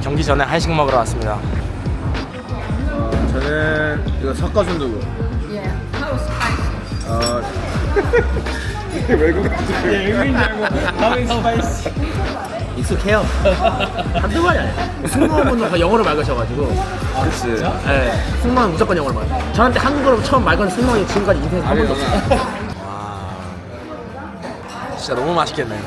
경기 전에 한식 먹으러 왔습니다. 저는 이거 섞어 순두부. Yeah, how spicy? 외국인 줄 알고 하우이 스파이시. 익숙해요. 한두 번이 아니에요. 승무원분도 다 영어로 말 거셔가지고. 그렇지. 네, 승무원 무조건 영어로 말. 저한테 한국어로 처음 말 거는 승무원이 지금까지 인생에서 한 번도 없어요. 와, 진짜 너무 맛있겠네.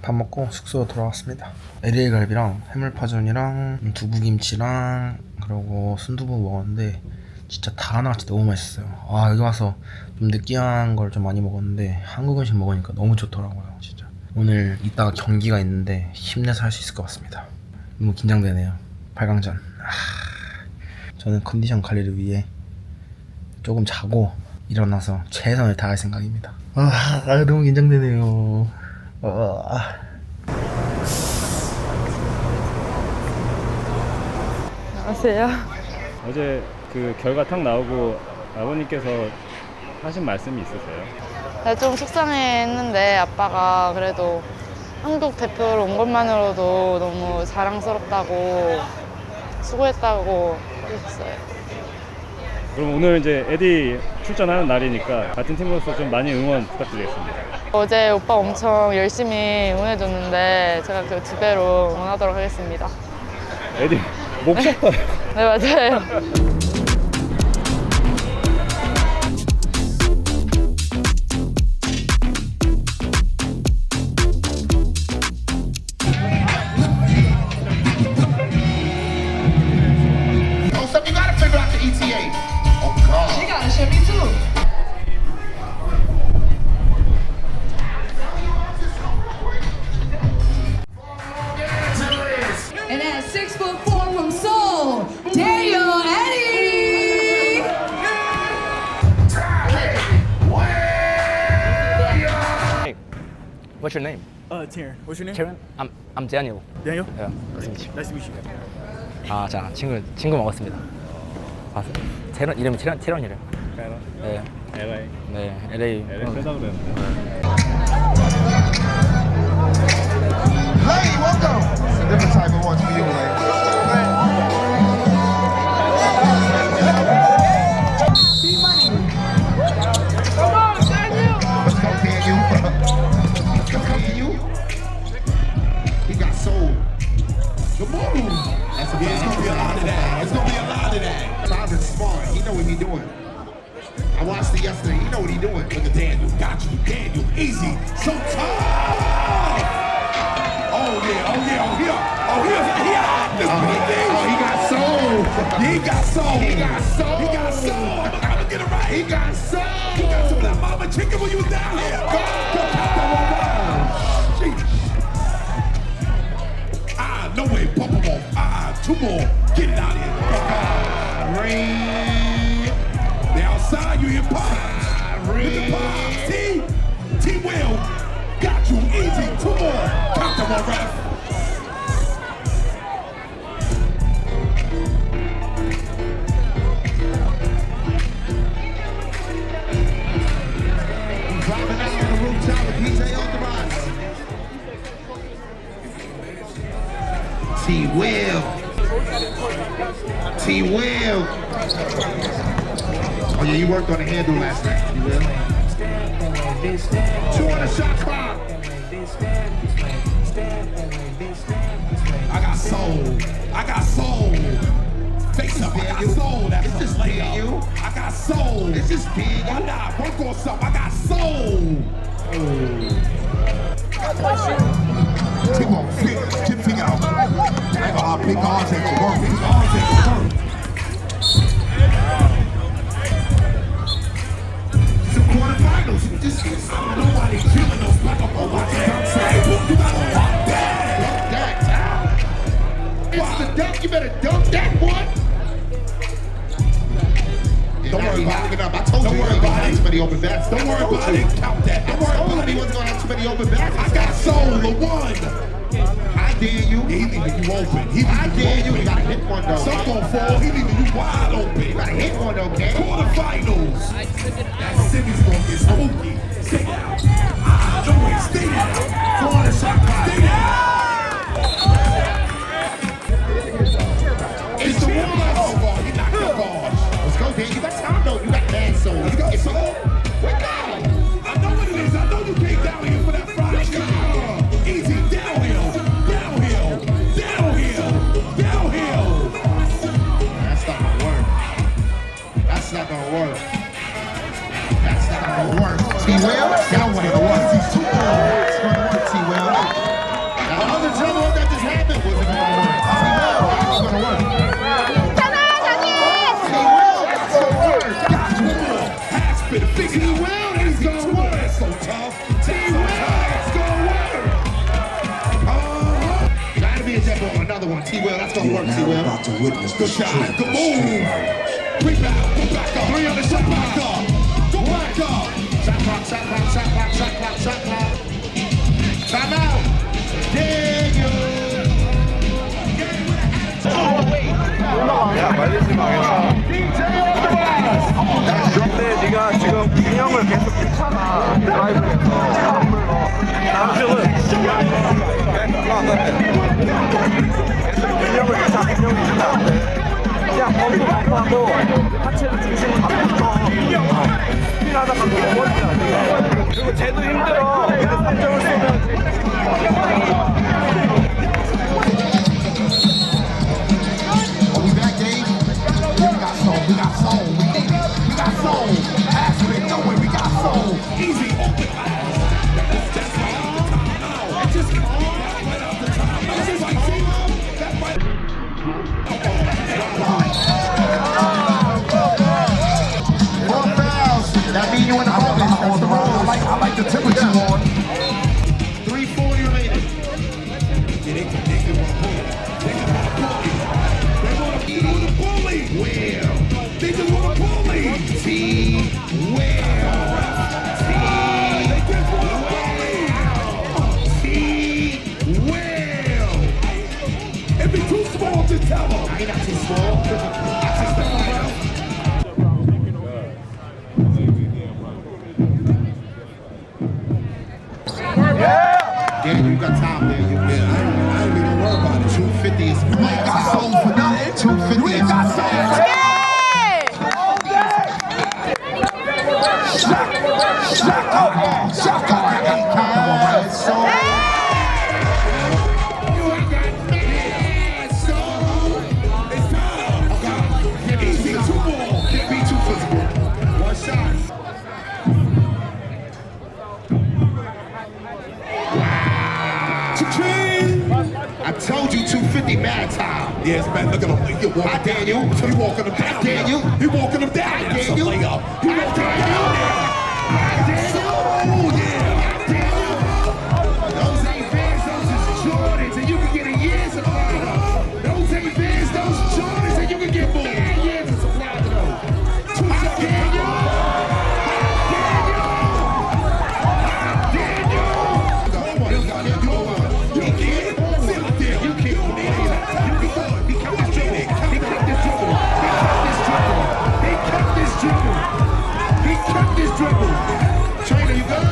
밥 먹고 숙소 돌아왔습니다. LA 갈비랑 해물파전이랑 두부김치랑 그리고 순두부 먹었는데 진짜 다 하나같이 너무 맛있어요. 아, 여기 와서 좀 느끼한 걸 좀 많이 먹었는데 한국 음식 먹으니까 너무 좋더라고요. 진짜 오늘 이따가 경기가 있는데 힘내서 할 수 있을 것 같습니다. 너무 긴장되네요. 8강전. 저는 컨디션 관리를 위해 조금 자고 일어나서 최선을 다할 생각입니다. 너무 긴장되네요. 안녕하세요. 어제 그 결과 딱 나오고 아버님께서 하신 말씀이 있으세요? 네, 좀 속상해했는데 아빠가 그래도 한국 대표로 온 것만으로도 너무 자랑스럽다고 수고했다고 했어요. 그럼 오늘 이제 에디 출전하는 날이니까 같은 팀으로서 좀 많이 응원 부탁드리겠습니다. 어제 오빠 엄청 열심히 응원해줬는데 제가 그 2배로 응원하도록 하겠습니다. 에디 목 쉬었다. 네, 맞아요. And at 6'4" from Seoul, Dario Eddie. Hey, what's your name? Taryn. What's your name? Karen? I'm Daniel. Daniel. Yeah, nice to meet you. Nice to meet you. 아, 자, 친구 먹었습니다. 봤어요? 테런 이름이 테런이래요. 네, LA. 네, LA. 빼다 그랬는데. Lady, welcome. It's a different type of one for you, lady. Let's go, PNU. Let's go, PNU. He got sold. Good morning. That's a it's gonna be a lot of that. It's gonna be a lot of that. Tyler's smart. He know what he doing. I watched it yesterday. He know what he doing. Look at Daniel. Got you, Daniel. Easy. So tough. Oh yeah, oh yeah, oh yeah, oh yeah, he got sold. He got sold. He got sold. He got sold. I'm gonna get it right. He got sold. He got some of that mama chicken when you was down here. Go count that one down. No way, bump him off. 2 more. Get it out of here. Ring. They outside you here, Pops. With the Pops. T-Will. Got you easy. 2 more. Count them on, ref. Driving out on the rooftop with PJ Authorized. T-Will. T-Will. Oh yeah, you worked on the handle last night. You will? 200 shot clock. I got soul. I got soul. Face up, I got soul. That's just layup. I got soul. It's just big. Why not? Work on something. I got soul. Keep on flick. Tip finger out. I ain't gonna pick all take a work. Pick all take a work. Some quarterfinals. Just nobody killing those black up on my head. You gotta pop that. Dunk that. It's the dunk. You better dunk that one. Don't worry about it. I told you he wasn't gonna have too many open backs. Don't worry about it. Count that. Don't worry about it. He wasn't gonna have too many open backs. I got soul. The one. I dare you. He leaving you open. I dare you. You gotta hit one though. Some gonna fall. He leaving you wide open. gotta hit one, okay? Quarterfinals. That Simmons gonna get spooky. Stay down. Stay down. Corner shot clock. Stay down. It's the warm-up. Oh, God, you knocked the ball. Let's go, Dan. You got time, though. You got bad soul. Let's go, soul. Wake up. I know what it is. I know you came down here for that Friday night. Easy. Downhill. Downhill. Downhill. Downhill. That's not gonna work. That's not gonna work. That's not gonna work. T-Will, that don't want it to work. He's too old. It's gonna work, T-Will. Now, the other trouble that just happened wasn't gonna work. T-Will, it's gonna work. T-Will, it's gonna work. Pass bit of big T-Will, it's gonna work. That's so tough. T-Will, it's gonna work. Gotta be a demo on another one. T-Will, that's gonna work, T-Will. About to witness the shot. The move. Rebound. Go back up. 3 on the shot back up. Go back up. Shot clock, shot clock, shot clock, shot clock, shot clock. Time out. Daniel. 야 말리지 마 괜찮아. 근데 네가 지금 균형을 계속 괜찮아. 드라이브에서 안 물러. 남편은 계속 균형을 괜찮아. 균형이 진짜 안 돼. 그냥 범프하고 하체를 중심으로 잡고 스피드하다가 넘어지지 않아. 그리고 쟤도 힘들어. 근데 3점을 쏘면 Are we back, Dave? Yeah, we got soul. We got soul. We got soul. Pass it. No way. We got soul. Easy. Open. Just calm. Just calm. Just calm. That might. Four fouls. That mean you in the bonus. That's the rule. I like the temperature on. 3:40 remaining. They can pull it. They can pull it. They want to bully. Well, they just want to bully. T. Well. T. They just want to bully. T. Well. If it's too small, just tell them. I ain't not too small. I just the fire. Dan, you got time there. I ain't even gonna worry about it. 250 is. We ain't got soul for nothing. 250 we ain't got soul. Shot ain't kind. So. You ain't got mad. So. It's time. Okay. Easy. 2 more. Can't be too physical. 1 shot. I told you 250 mad time. Yes, man, look at him. Hi, Daniel. He walking him down. Daniel. He walking him down. Daniel. Layup. He walking him down. Daniel. Oh, yeah. Daniel. Those ain't Vans, those is Jordans, and you can get a year's supply of those. Those ain't Vans, those Jordans, and you can get more than a year's supply of those. 2 shots, Daniel. Trainer, you good?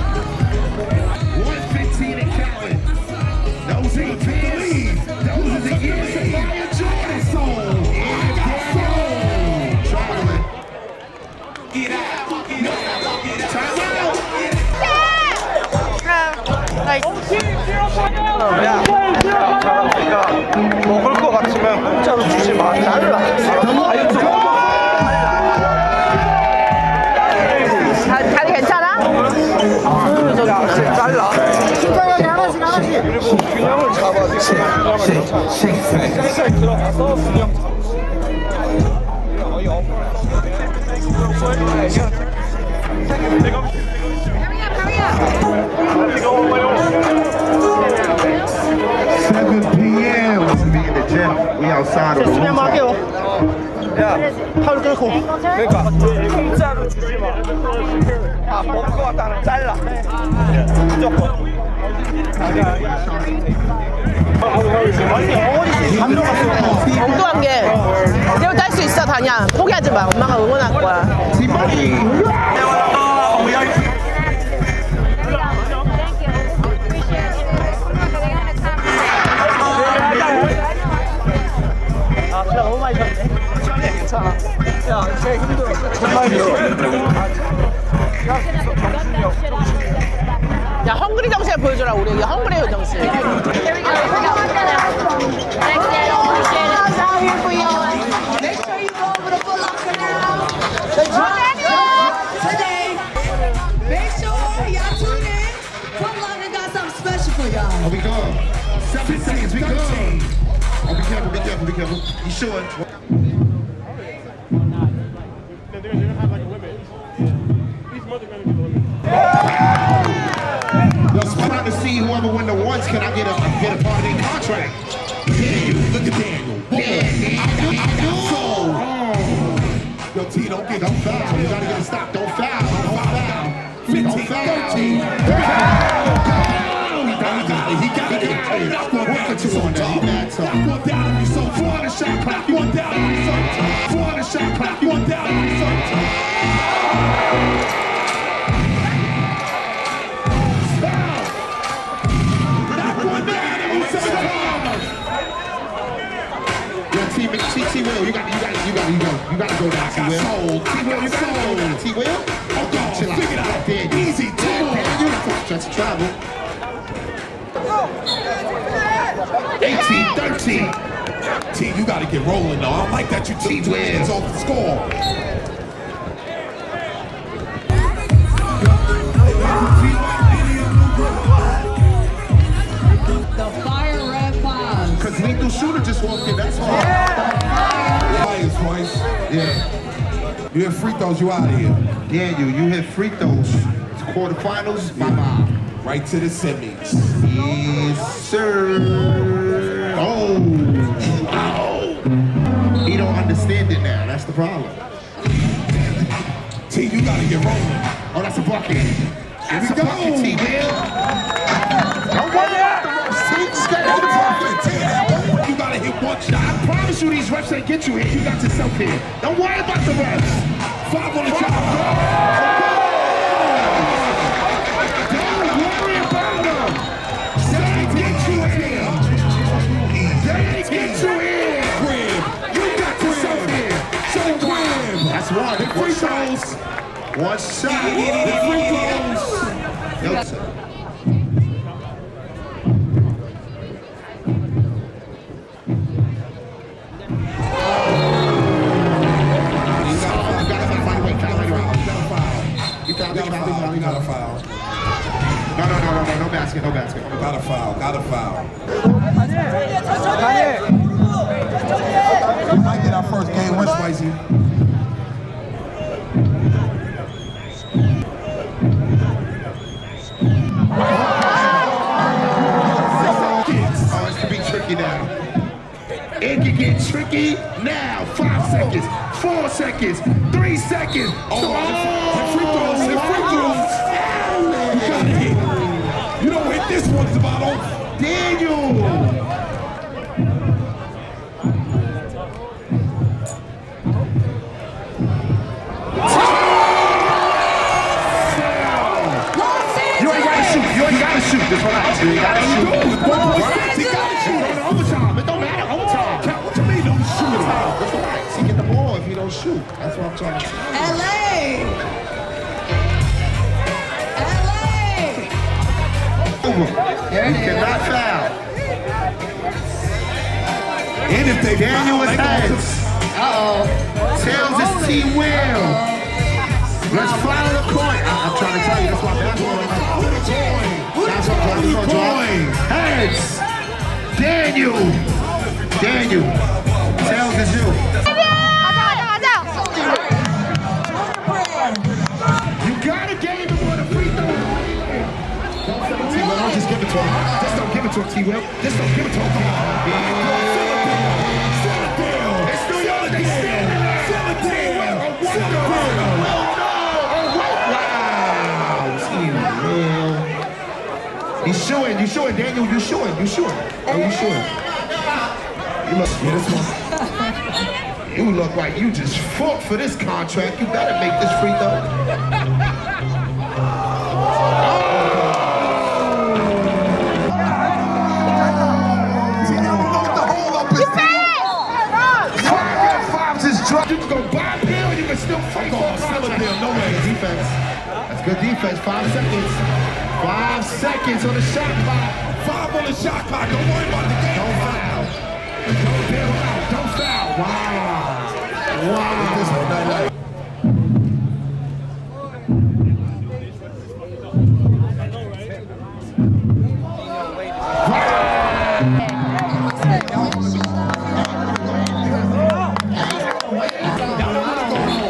115 and counting. Those ain't Vans. Those is a year's supply of Jordan soul. Traveling. Get out. Time out. 먹을 거 같으면 공짜로 주지 마. 잘라. 다리 괜찮아? 잘라. 신선하게 하나씩. 그리고 균형을 잡아주고 균형을 들어가서 균형 잡고. 7 p.m. We in the gym. We outside of the room. 야, 파울 뚫고. 그러니까 공짜로 주지 마. 아 먹을 것 같다는 잘라. 무조건. 엉뚱한 게 이제부터 할 수 있어 다냐 포기하지 마 엄마가 응원할 거야 야 헝그리 정신을 보여줘라 우리 헝그리 정신 Make sure you go over to Foot Locker now. Today, make sure y'all tune in. Foot Locker got something special for y'all. Oh, we go. 7 seconds, we go. Oh, be careful, be careful, be careful. You sure? Let's try to see whoever win the ones. Can I get a part of their contract? Daniel, look at Daniel. Yo, T, don't foul. You gotta get a stop. Don't foul. Don't foul. 15, 13. He got it. One for two on that. That's up. One down. So 400 shot clock. One down. 400 shot clock. One down. T Will, you gotta go down. T Will, you gotta go down. T Will, okay, chill out. Figure it out. Daniel. Easy. Daniel, that's a travel. 18, 13. T, you gotta get rolling though. I don't like that you took 2 hands off the score. The Fire Red Fives. Cause lethal shooter just walked in. That's hard. Twice. Yeah. You hit free throws, you out of here. Daniel, you hit free throws. Quarterfinals, bye-bye. Right to the semis. Yes, sir. Oh. He don't understand it now. That's the problem. T, you gotta get rolling. Oh, that's a bucket. That's a bucket, T. Will. Don't worry about the refs, T. Just gotta hit the bucket. You gotta hit one shot. I promise you these refs ain't get you here. You got yourself here. Don't worry about the refs. 5 on the shot. Don't worry about them. They get you here. They get you here. Crib. You got yourself here. So crib. That's one. Hit free throws. One shot. The free throws. Yo, sir. You got a foul. No basket. Got a foul. We might get our first game win, Spicy. Oh, it's to be tricky now. It can get tricky now. 5 seconds, 4 seconds, 3 seconds. Hit free throws. You gotta hit. You don't hit this one, it's about over. Daniel. You ain't gotta shoot. Just relax. You ain't gotta shoot. He gotta shoot. Overtime. It don't matter. Overtime. What you mean don't shoot? Just relax. He get the ball if he don't shoot. That's what I'm trying to say. LA. You cannot foul. And if they Daniel is heads. Tails is T. Will. Let's follow the court. I'm trying to tell you, that's why basketball. That's what I'm trying to tell. Heads. Daniel. Tails is you. You got a game and want a free throw. T-Will, don't just give it to him. Just don't give it to him, T-Will. Just don't give it to him. Come on. It's New York. They still showing, Daniel, you showing. Oh, you showing. You look, yeah, this one. You look like you just fought for this contract. You better make this free throw. You can go buy a pill, you can still fight for a contract. No way. Defense. That's good defense. 5 seconds. 5 seconds on the shot clock. 5 on the shot clock. Don't worry about the game. Don't foul. Don't bail out. Don't foul. Wow. This one,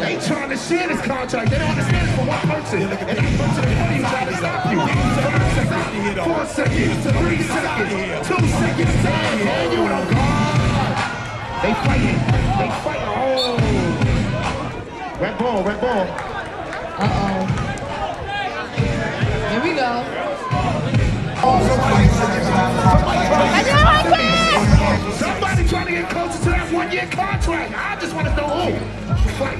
they trying to share this contract. They don't understand it for one person. And that person is funny trying to stop you. 5 seconds, 4 seconds, 3 seconds, 2 seconds, and you don't guard. They fighting. Oh. Red ball. Uh-oh. Here we go. Somebody trying to get closer to that 1-year contract. I just want to know who. Fight.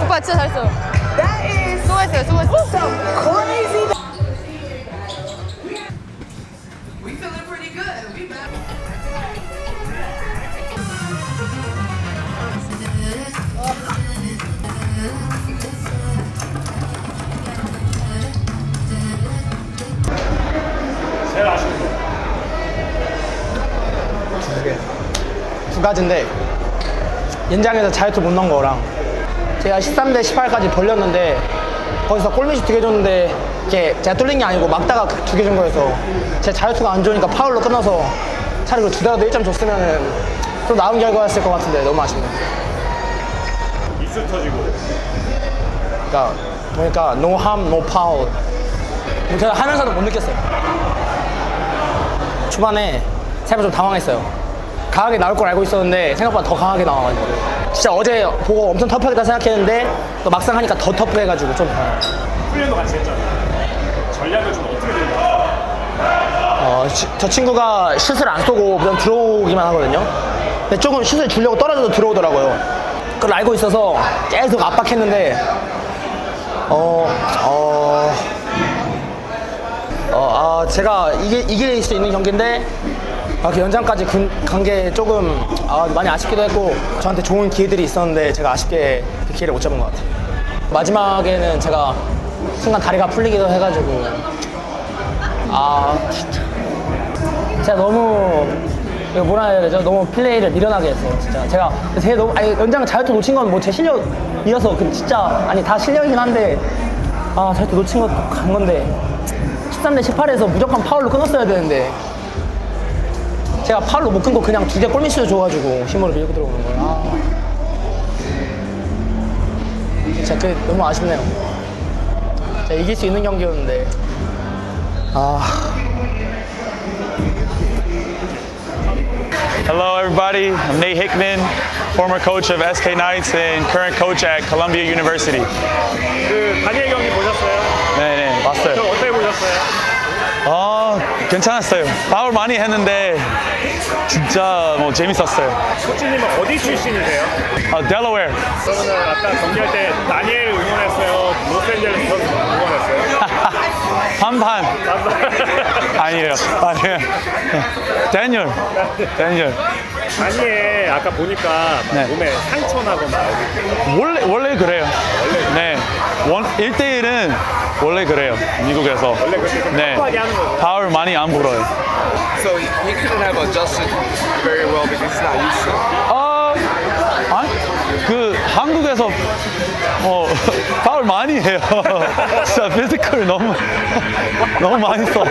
오빠 진짜 잘했어. 수고했어요. We feeling pretty good. We back. 제일 아쉬운 거. 두 가지인데 연장에서 자유투 못 넣은 거랑 제가 13대 18까지 벌렸는데 거기서 골밑이 2개 줬는데 이게 제가 뚫린 게 아니고 막다가 2개 준 거여서 제 자유투가 안 좋으니까 파울로 끝나서 차라리 그 2대라도 1점 줬으면 또 나은 결과였을 것 같은데 너무 아쉽네요. 미스 터지고. 그러니까 보니까 no harm, no foul. 제가 하면서도 못 느꼈어요. 초반에 생각보다 좀 당황했어요. 강하게 나올 걸 알고 있었는데 생각보다 더 강하게 나와가지고 진짜 어제 보고 엄청 터프하겠다 생각했는데 또 막상 하니까 더 터프해가지고 좀 훈련도 같이 했잖아요. 전략을 좀 어떻게 되나요? 저 친구가 슛을 안 쏘고 그냥 들어오기만 하거든요. 근데 조금 슛을 주려고 떨어져도 들어오더라고요. 그걸 알고 있어서 계속 압박했는데 제가 이길 수 있는 경기인데 그 연장까지 간 게 조금 많이 아쉽기도 했고 저한테 좋은 기회들이 있었는데 제가 아쉽게 그 기회를 못 잡은 것 같아요. 마지막에는 제가 순간 다리가 풀리기도 해가지고 진짜 제가 너무 뭐라 해야 되죠? 너무 플레이를 미련하게 했어요. 진짜 제가 너무 연장 자유투 놓친 건 뭐 제 실력이어서 진짜 다 실력이긴 한데 자유투 놓친 것도 간 건데 13대 18에서 무조건 파울로 끊었어야 되는데 제가 파울로 못 끊고 그냥 2개 골밑슛을 줘가지고 힘으로 밀고 들어오는 거예요. 진짜 그게 너무 아쉽네요. 제가 이길 수 있는 경기였는데 Hello everybody, I'm Nate Hickman, former coach of SK Knights and current coach at Columbia University. 그 단일 경기 보셨어요? 네네, 봤어요. 저 어떻게 보셨어요? 괜찮았어요. 파울 많이 했는데 진짜 재밌었어요. 코치님은 어디 출신이세요? Delaware. 그러면 아까 경기할 때 다니엘 응원했어요? 로스앤젤레스 선수 응원했어요? 반반. 아니에요. 다니엘. 다니엘 아까 보니까 네. 몸에 상처나거나 원래 그래요. 네. 1대1은 원래 그래요. 미국에서. 원래 그렇게 좀 네. 급하게 하는 거죠. 파울 많이 안 불어요. So he couldn't have adjusted very well because he's not used to it. 아니, 한국에서 파울 많이 해요. 진짜 피지컬 너무 많이 써.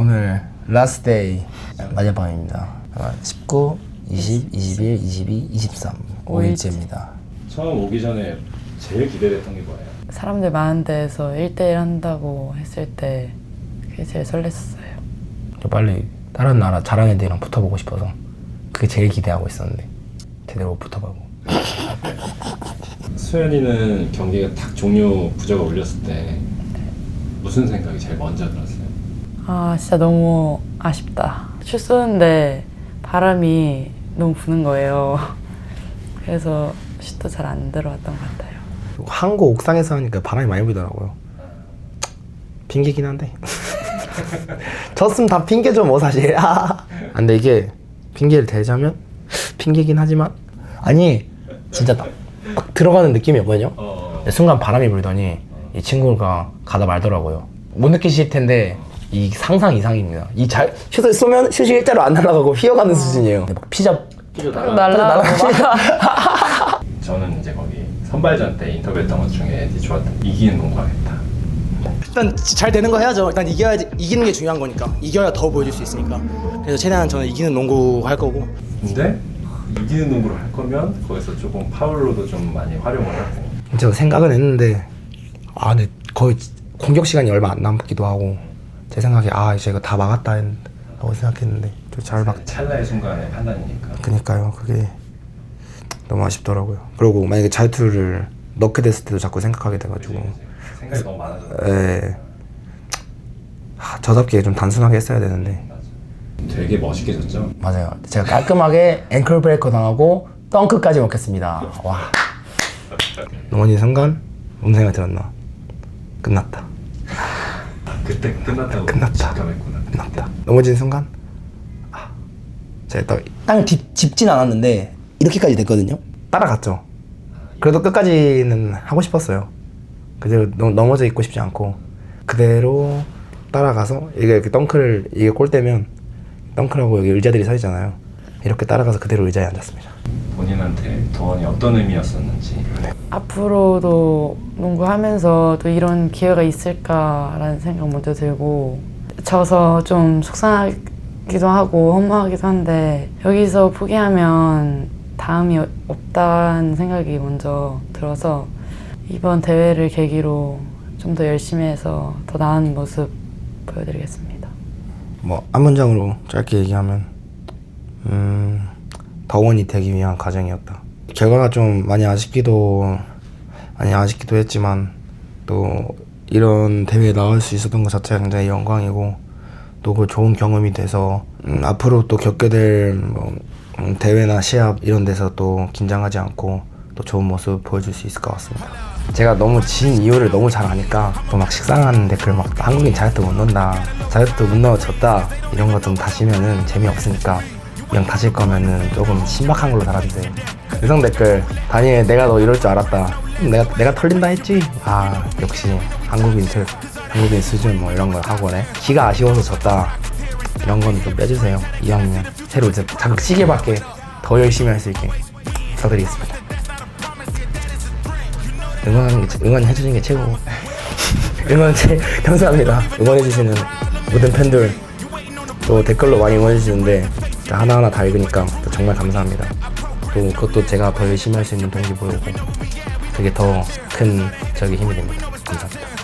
오늘 라스트 데이 마지막 밤입니다. 19, 20, 21, 22, 23 5일째입니다. 처음 오기 전에 제일 기대됐던 게 뭐예요? 사람들 많은 데에서 1대1 한다고 했을 때 그게 제일 설렜어요. 빨리 다른 나라 잘하는 애들이랑 붙어보고 싶어서 그게 제일 기대하고 있었는데 제대로 못 붙어보고. 수현이는 경기가 딱 종료 부저가 울렸을 때 무슨 생각이 제일 먼저 들었어요? 아 진짜 너무 아쉽다. 슛 쏘는데 바람이 너무 부는 거예요. 그래서 슛도 잘 안 들어왔던 것 같아요. 한국 옥상에서 하니까 바람이 많이 불더라고요. 핑계긴 한데 졌으면 다 핑계죠 뭐 사실. 근데 이게 핑계를 대자면 핑계긴 하지만 아니 진짜 딱 들어가는 느낌이었거든요. 순간 바람이 불더니 이 친구가 가다 말더라고요. 못 느끼실 텐데 이 상상 이상입니다. 이 슛을 쏘면 슛이 일자로 안 날아가고 휘어가는 수준이에요. 막 피자 날아가고 저는 이제 거기 선발전 때 인터뷰했던 것 중에 좋았던 이기는 농구하겠다. 일단 잘 되는 거 해야죠. 일단 이겨야지. 이기는 게 중요한 거니까. 이겨야 더 보여줄 수 있으니까. 그래서 최대한 저는 이기는 농구 할 거고. 근데 이기는 농구를 할 거면 거기서 조금 파울로도 좀 많이 활용을 하고. 제가 생각은 했는데 근데 거의 공격 시간이 얼마 안 남기도 하고 제 생각에 이제 이거 다 막았다 라고 생각했는데 좀 잘 막 찰나의 순간의 판단이니까. 그니까요. 그게 너무 아쉽더라고요. 그리고 만약에 자유투를 넣게 됐을 때도 자꾸 생각하게 돼가지고 생각이 너무 많아졌어요. 예. 저답게 좀 단순하게 했어야 되는데. 되게 멋있게 졌죠? 맞아요. 제가 깔끔하게 앵클 브레이커 당하고 덩크까지 먹겠습니다. 와. 넘어진 순간 무슨 생각이 들었나? 끝났다. 그때 끝났다고 직감했구나. 끝났다. 넘어진 순간 제가 땅을 짚진 않았는데 이렇게까지 됐거든요. 따라갔죠. 그래도 끝까지는 하고 싶었어요. 그대로 넘어져 있고 싶지 않고 그대로 따라가서 이게 이렇게 덩크를 이게 골대면 덩크라고 여기 의자들이 서 있잖아요. 이렇게 따라가서 그대로 의자에 앉았습니다. 본인한테 도원이 어떤 의미였었는지. 앞으로도 농구하면서 또 이런 기회가 있을까라는 생각 먼저 들고 져서 좀 속상하기도 하고 허무하기도 한데 여기서 포기하면 다음이 없다는 생각이 먼저 들어서 이번 대회를 계기로 좀 더 열심히 해서 더 나은 모습 보여드리겠습니다. 한 문장으로 짧게 얘기하면 더원이 되기 위한 과정이었다. 결과가 좀 많이 아쉽기도 했지만 또 이런 대회에 나올 수 있었던 것 자체가 굉장히 영광이고 또 그 좋은 경험이 돼서 앞으로 또 겪게 될 대회나 시합 이런 데서 또 긴장하지 않고 또 좋은 모습 보여줄 수 있을 것 같습니다. 제가 너무 진 이유를 너무 잘 아니까 또 막 식상한 댓글 막 한국인 자유투 못 넣는다, 자유투 못 넣어 졌다 이런 거 좀 다시면은 재미없으니까 그냥 다실 거면은 조금 신박한 걸로 달아주세요. 유성 댓글 다니엘 내가 너 이럴 줄 알았다, 내가 털린다 했지. 역시 한국인 수준 뭐 이런 거 학원에 기가 아쉬워서 졌다 이런 거는 좀 빼주세요. 2학년 새로 이제 자극 시계밖에 더 열심히 할 수 있게 부탁드리겠습니다. 응원해주시는 게 최고고 감사합니다. 응원해주시는 모든 팬들 또 댓글로 많이 응원해주시는데 하나하나 다 읽으니까 또 정말 감사합니다. 또 그것도 제가 더 열심히 할 수 있는 동기부여고 그게 더 큰 저기 힘이 됩니다. 감사합니다.